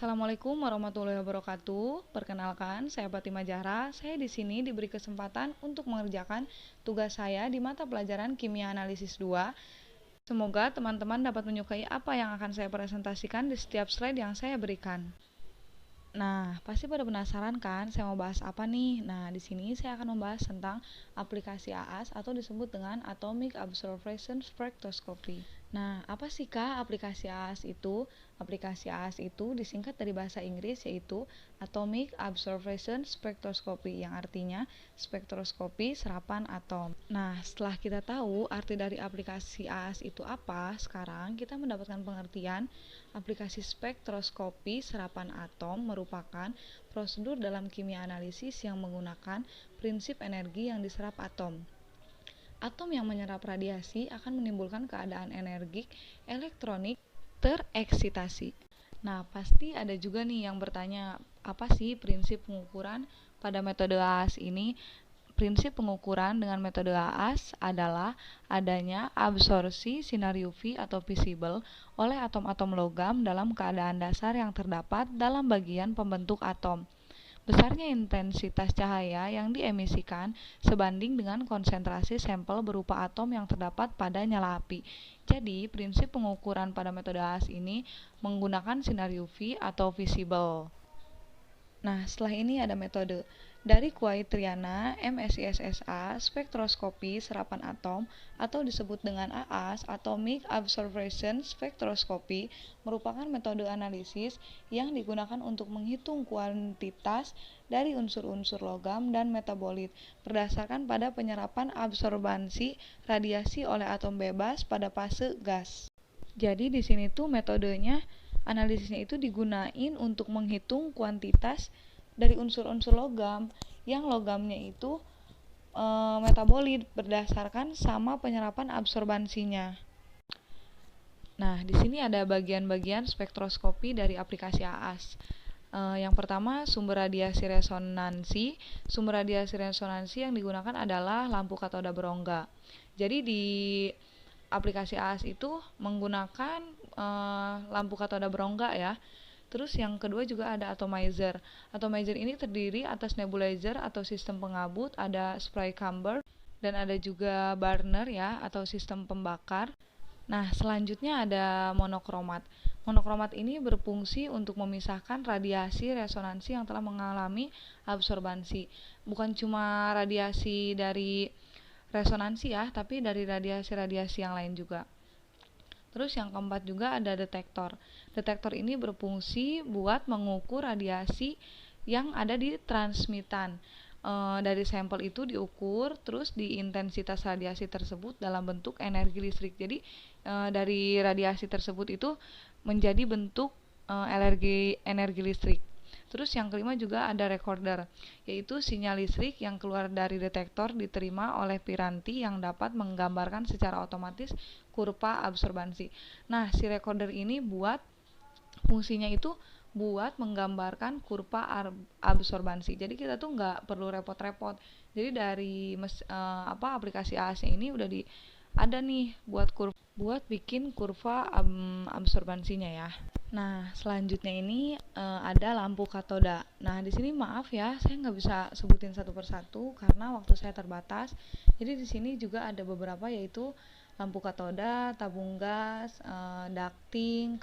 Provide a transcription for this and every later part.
Assalamualaikum warahmatullahi wabarakatuh. Perkenalkan, saya Fatimah Zahra. Saya di sini diberi kesempatan untuk mengerjakan tugas saya di mata pelajaran Kimia Analisis 2. Semoga teman-teman dapat menyukai apa yang akan saya presentasikan di setiap slide yang saya berikan. Nah, pasti pada penasaran kan saya mau bahas apa nih? Nah, di sini saya akan membahas tentang aplikasi AAS atau disebut dengan Atomic Absorption Spectroscopy. Nah, apa sih Kak aplikasi AAS itu? Aplikasi AAS itu disingkat dari bahasa Inggris yaitu Atomic Absorption Spectroscopy yang artinya spektroskopi serapan atom. Nah, setelah kita tahu arti dari aplikasi AAS itu apa, sekarang kita mendapatkan pengertian aplikasi spektroskopi serapan atom merupakan prosedur dalam kimia analisis yang menggunakan prinsip energi yang diserap atom. Atom yang menyerap radiasi akan menimbulkan keadaan energik elektronik tereksitasi. Nah, pasti ada juga nih yang bertanya, apa sih prinsip pengukuran pada metode AAS ini? Prinsip pengukuran dengan metode AAS adalah adanya absorpsi sinar UV atau visible oleh atom-atom logam dalam keadaan dasar yang terdapat dalam bagian pembentuk atom. Besarnya intensitas cahaya yang diemisikan sebanding dengan konsentrasi sampel berupa atom yang terdapat pada nyala api. Jadi, prinsip pengukuran pada metode AAS ini menggunakan sinar UV atau visible. Nah, setelah ini ada metode dari Kuai Triana MSISSA spektroskopi serapan atom atau disebut dengan AAS Atomic Absorption Spectroscopy merupakan metode analisis yang digunakan untuk menghitung kuantitas dari unsur-unsur logam dan metabolit berdasarkan pada penyerapan absorbansi radiasi oleh atom bebas pada fase gas. Jadi di sini tuh metodenya analisisnya itu digunain untuk menghitung kuantitas dari unsur-unsur logam yang logamnya itu metabolit berdasarkan sama penyerapan absorbansinya. Nah, di sini ada bagian-bagian spektroskopi dari aplikasi AAS. Yang pertama, sumber radiasi resonansi. Sumber radiasi resonansi yang digunakan adalah lampu katoda berongga. Jadi di aplikasi AAS itu menggunakan lampu katoda berongga ya. Terus yang kedua juga ada atomizer. Atomizer ini terdiri atas nebulizer atau sistem pengabut, ada spray chamber, dan ada juga burner ya atau sistem pembakar. Nah, selanjutnya ada monokromat. Monokromat ini berfungsi untuk memisahkan radiasi resonansi yang telah mengalami absorbansi. Bukan cuma radiasi dari resonansi ya, tapi dari radiasi-radiasi yang lain juga. Terus yang keempat juga ada detektor. Detektor ini berfungsi buat mengukur radiasi yang ada di transmitan. Dari sampel itu diukur, terus di intensitas radiasi tersebut dalam bentuk energi listrik. Jadi dari radiasi tersebut itu menjadi bentuk energi listrik. Terus yang kelima juga ada recorder, yaitu sinyal listrik yang keluar dari detektor diterima oleh piranti yang dapat menggambarkan secara otomatis kurva absorbansi. Nah, si recorder ini fungsinya itu buat menggambarkan kurva absorbansi. Jadi kita tuh nggak perlu repot-repot. Jadi dari aplikasi AAS-nya ini udah ada nih buat bikin kurva absorbansinya ya. Nah, selanjutnya ini ada lampu katoda. Nah, di sini maaf ya, saya nggak bisa sebutin satu persatu karena waktu saya terbatas. Jadi di sini juga ada beberapa yaitu lampu katoda, tabung gas, ducting,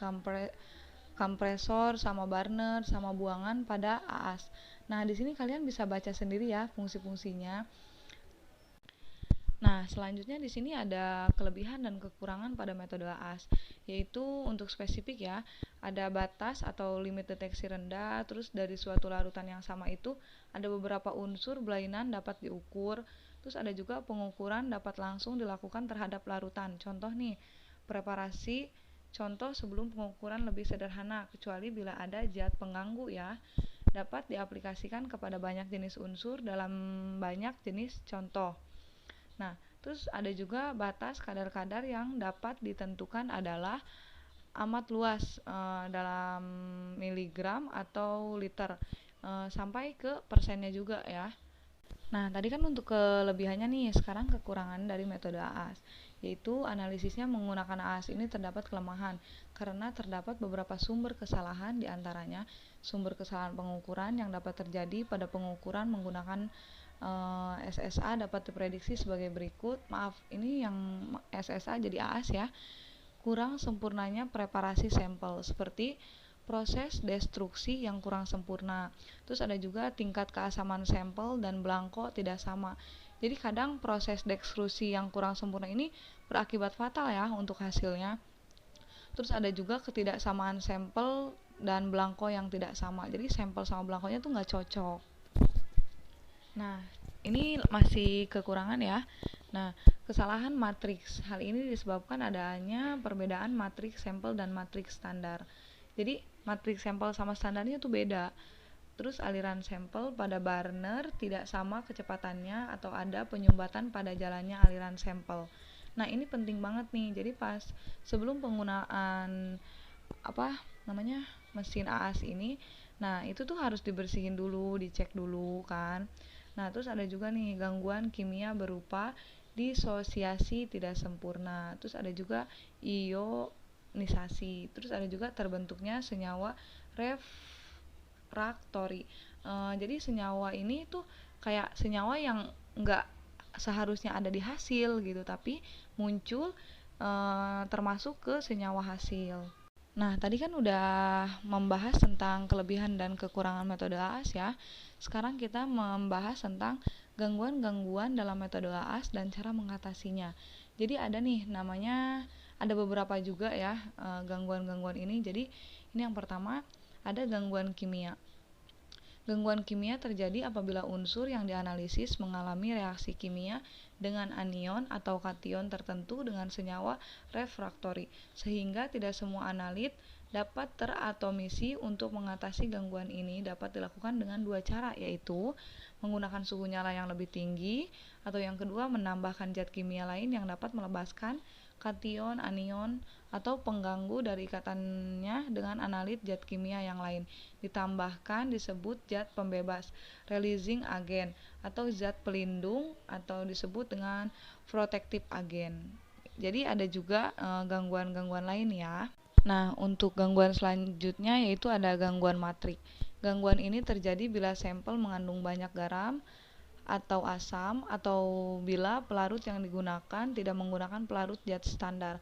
kompresor, sama burner, sama buangan pada AAS. Nah, di sini kalian bisa baca sendiri ya fungsi-fungsinya. Nah, selanjutnya di sini ada kelebihan dan kekurangan pada metode AAS, yaitu untuk spesifik ya, ada batas atau limit deteksi rendah, terus dari suatu larutan yang sama itu ada beberapa unsur belainan dapat diukur, terus ada juga pengukuran dapat langsung dilakukan terhadap larutan. Contoh nih, preparasi contoh sebelum pengukuran lebih sederhana, kecuali bila ada zat pengganggu ya, dapat diaplikasikan kepada banyak jenis unsur dalam banyak jenis contoh. Nah, terus ada juga batas kadar-kadar yang dapat ditentukan adalah amat luas dalam miligram atau liter sampai ke persennya juga ya. Nah, tadi kan untuk kelebihannya nih, sekarang kekurangan dari metode AAS, yaitu analisisnya menggunakan AAS ini terdapat kelemahan karena terdapat beberapa sumber kesalahan, diantaranya sumber kesalahan pengukuran yang dapat terjadi pada pengukuran menggunakan SSA dapat diprediksi sebagai berikut. Maaf, ini yang SSA jadi AAS ya. Kurang sempurnanya preparasi sampel, seperti proses destruksi yang kurang sempurna. Terus ada juga tingkat keasaman sampel dan belangko tidak sama. Jadi kadang proses destruksi yang kurang sempurna ini berakibat fatal ya untuk hasilnya. Terus ada juga ketidaksamaan sampel dan belangko yang tidak sama. Jadi sampel sama belangkonya tuh nggak cocok. Nah, ini masih kekurangan ya. Nah, kesalahan matriks. Hal ini disebabkan adanya perbedaan matriks sampel dan matriks standar. Jadi, matriks sampel sama standarnya itu beda. Terus aliran sampel pada burner tidak sama kecepatannya atau ada penyumbatan pada jalannya aliran sampel. Nah, ini penting banget nih. Jadi pas sebelum penggunaan mesin AAS ini, nah itu tuh harus dibersihin dulu, dicek dulu kan. Nah, terus ada juga nih gangguan kimia berupa disosiasi tidak sempurna. Terus ada juga ionisasi. Terus ada juga terbentuknya senyawa refraktori. Jadi senyawa ini tuh kayak senyawa yang enggak seharusnya ada di hasil gitu, tapi muncul termasuk ke senyawa hasil. Nah, tadi kan udah membahas tentang kelebihan dan kekurangan metode AAS ya. Sekarang kita membahas tentang gangguan-gangguan dalam metode AAS dan cara mengatasinya. Jadi ada nih namanya, ada beberapa juga ya gangguan-gangguan ini. Jadi ini yang pertama, ada gangguan kimia. Gangguan kimia terjadi apabila unsur yang dianalisis mengalami reaksi kimia dengan anion atau kation tertentu dengan senyawa refraktori, sehingga tidak semua analit dapat teratomisi. Untuk mengatasi gangguan ini dapat dilakukan dengan dua cara, yaitu menggunakan suhu nyala yang lebih tinggi, atau yang kedua menambahkan zat kimia lain yang dapat melepaskan kation, anion, atau pengganggu dari ikatannya dengan analit zat kimia yang lain. Ditambahkan disebut zat pembebas, releasing agent, atau zat pelindung, atau disebut dengan protective agent. Jadi ada juga gangguan-gangguan lain ya. Nah, untuk gangguan selanjutnya yaitu ada gangguan matrik. Gangguan ini terjadi bila sampel mengandung banyak garam atau asam, atau bila pelarut yang digunakan tidak menggunakan pelarut zat standar,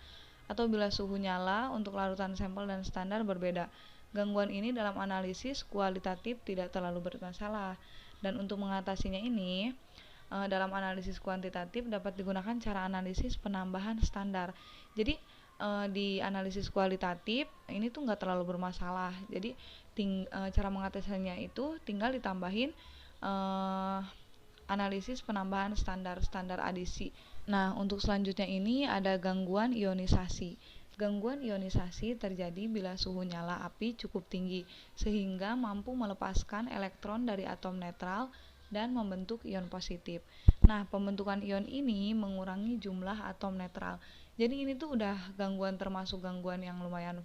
atau bila suhu nyala untuk larutan sampel dan standar berbeda. Gangguan ini dalam analisis kualitatif tidak terlalu bermasalah. Dan untuk mengatasinya ini, dalam analisis kuantitatif dapat digunakan cara analisis penambahan standar. Jadi di analisis kualitatif ini tuh nggak terlalu bermasalah. Jadi cara mengatasinya itu tinggal ditambahin analisis penambahan standar adisi. Nah, untuk selanjutnya ini ada gangguan ionisasi. Gangguan ionisasi terjadi bila suhu nyala api cukup tinggi sehingga mampu melepaskan elektron dari atom netral dan membentuk ion positif. Nah, pembentukan ion ini mengurangi jumlah atom netral. Jadi ini tuh udah termasuk gangguan yang lumayan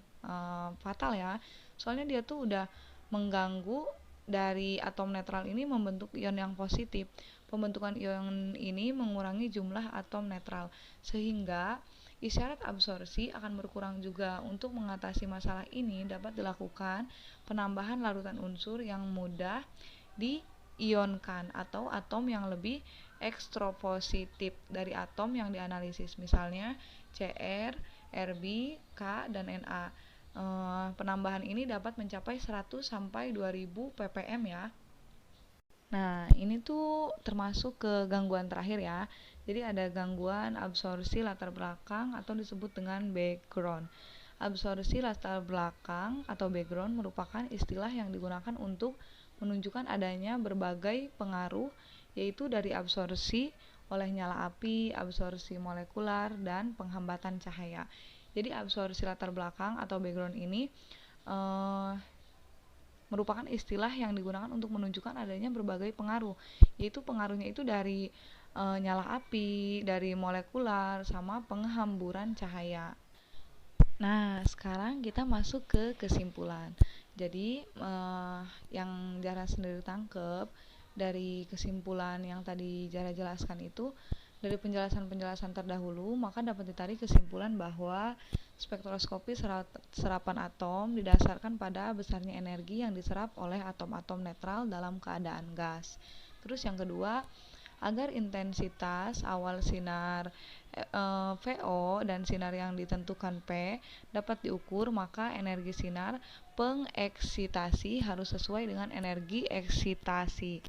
fatal ya. Soalnya dia tuh udah mengganggu dari atom netral ini membentuk ion yang positif. Pembentukan ion ini mengurangi jumlah atom netral, sehingga isyarat absorpsi akan berkurang juga. Untuk mengatasi masalah ini dapat dilakukan penambahan larutan unsur yang mudah diionkan atau atom yang lebih ekstropositif dari atom yang dianalisis, misalnya Cr, Rb, K, dan Na. Penambahan ini dapat mencapai 100 sampai 2000 ppm ya. Nah, ini tuh termasuk ke gangguan terakhir ya. Jadi ada gangguan absorpsi latar belakang atau disebut dengan background. Absorpsi latar belakang atau background merupakan istilah yang digunakan untuk menunjukkan adanya berbagai pengaruh, yaitu dari absorpsi oleh nyala api, absorpsi molekular, dan penghambatan cahaya. Jadi absorpsi latar belakang atau background ini merupakan istilah yang digunakan untuk menunjukkan adanya berbagai pengaruh, yaitu pengaruhnya itu dari nyala api, dari molekular, sama penghamburan cahaya. Nah, sekarang kita masuk ke kesimpulan. Jadi yang Jara sendiri tangkep, dari kesimpulan yang tadi Jara jelaskan itu, dari penjelasan-penjelasan terdahulu, maka dapat ditarik kesimpulan bahwa spektroskopi serapan atom didasarkan pada besarnya energi yang diserap oleh atom-atom netral dalam keadaan gas. Terus yang kedua, agar intensitas awal sinar VO dan sinar yang ditentukan P dapat diukur, maka energi sinar pengeksitasi harus sesuai dengan energi eksitasi.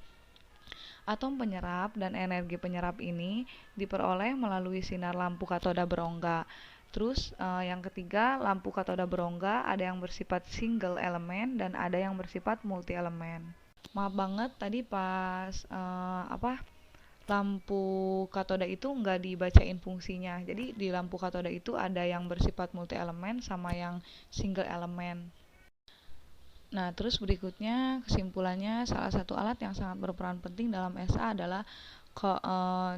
Atom penyerap dan energi penyerap ini diperoleh melalui sinar lampu katoda berongga. Terus yang ketiga, lampu katoda berongga ada yang bersifat single elemen dan ada yang bersifat multi elemen. Maaf banget tadi pas lampu katoda itu nggak dibacain fungsinya. Jadi di lampu katoda itu ada yang bersifat multi elemen sama yang single elemen. Nah, terus berikutnya kesimpulannya, salah satu alat yang sangat berperan penting dalam SA adalah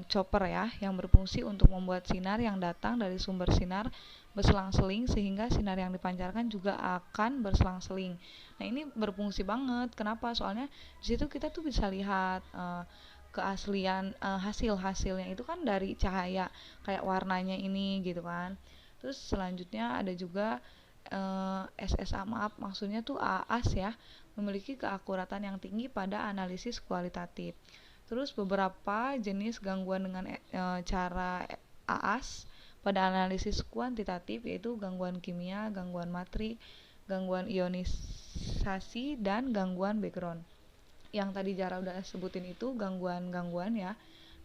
chopper ya, yang berfungsi untuk membuat sinar yang datang dari sumber sinar berselang-seling sehingga sinar yang dipancarkan juga akan berselang-seling. Nah, ini berfungsi banget. Kenapa? Soalnya di situ kita tuh bisa lihat keaslian hasil-hasilnya itu kan dari cahaya, kayak warnanya ini gitu kan. Terus selanjutnya ada juga SSA, maaf maksudnya tuh AAS ya, memiliki keakuratan yang tinggi pada analisis kualitatif. Terus beberapa jenis gangguan dengan cara AAS pada analisis kuantitatif yaitu gangguan kimia, gangguan matrik, gangguan ionisasi, dan gangguan background. Yang tadi Jara udah sebutin itu gangguan-gangguan ya.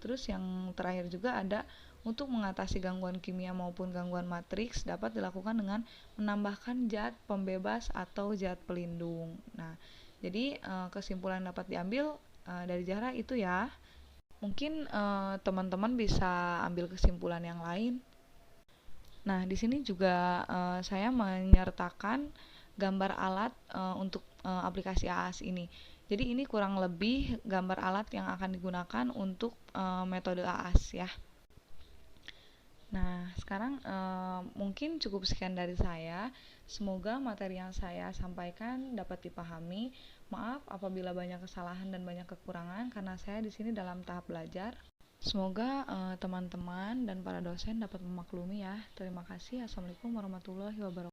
Terus yang terakhir juga ada untuk mengatasi gangguan kimia maupun gangguan matriks dapat dilakukan dengan menambahkan zat pembebas atau zat pelindung. Nah, jadi kesimpulan dapat diambil dari Jara itu ya. Mungkin teman-teman bisa ambil kesimpulan yang lain. Nah, di sini juga saya menyertakan gambar alat untuk aplikasi AAS ini. Jadi ini kurang lebih gambar alat yang akan digunakan untuk metode AAS ya. Nah, sekarang mungkin cukup sekian dari saya. Semoga materi yang saya sampaikan dapat dipahami. Maaf apabila banyak kesalahan dan banyak kekurangan karena saya di sini dalam tahap belajar. Semoga teman-teman dan para dosen dapat memaklumi ya. Terima kasih. Assalamualaikum warahmatullahi wabarakatuh.